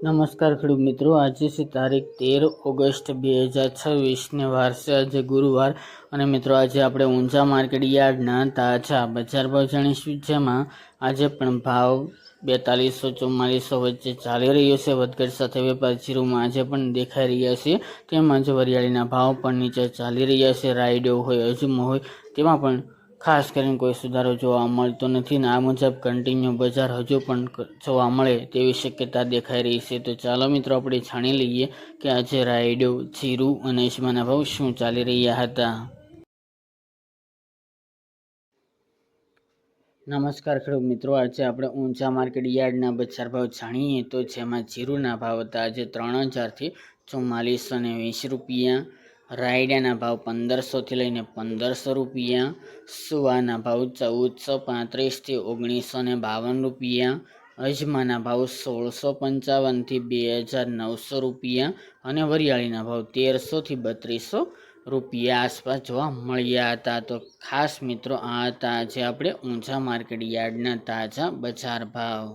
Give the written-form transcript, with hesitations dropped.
નમસ્કાર ખેડૂત મિત્રો, આજે છે તારીખ 13 ઓગસ્ટ 2026 વાર છે, આજે ગુરુવાર. અને મિત્રો આજે આપણે ઊંઝા માર્કેટ યાર્ડના તાજા બજાર ભાવ જાણીશું, જેમાં આજે પણ ભાવ 4200-4400 વચ્ચે ચાલી રહ્યો છે. વધઘટ સાથે વેપાર જીરુમાં આજે પણ દેખાઈ રહ્યા છે. તેમજ વરિયાળીના ભાવ પણ નીચે ચાલી રહ્યા છે. રાયડો હોય, અજમો હોય, તેમાં પણ ખાસ કરીને કોઈ સુધારો જોવા મળતો નથી ને આ મુજબ કન્ટિન્યુ બજાર હજુ પણ જોવા મળે તેવી શક્યતા દેખાઈ રહી છે. તો ચાલો મિત્રો આપણે જાણી લઈએ કે આજે રાયડો, જીરું અને અજમાના ભાવ શું ચાલી રહ્યા હતા. નમસ્કાર ખેડૂત મિત્રો, આજે આપણે ઊંઝા માર્કેટ યાર્ડના બજાર ભાવ જાણીએ તો જેમાં જીરુના ભાવ હતા આજે 3000 થી 4420 રૂપિયા, રાયડાના ભાવ 1500 થી લઈને 1500 રૂપિયા, સુવાના ભાવ 1435 થી 1952 રૂપિયા, અજમાના ભાવ 1655 થી 2900 રૂપિયા અને વરિયાળીના ભાવ 1300 થી 3200 રૂપિયા આસપાસ જોવા મળ્યા હતા. તો ખાસ મિત્રો આ હતા આજે આપણે ઊંઝા માર્કેટ યાર્ડના તાજા બજાર ભાવ.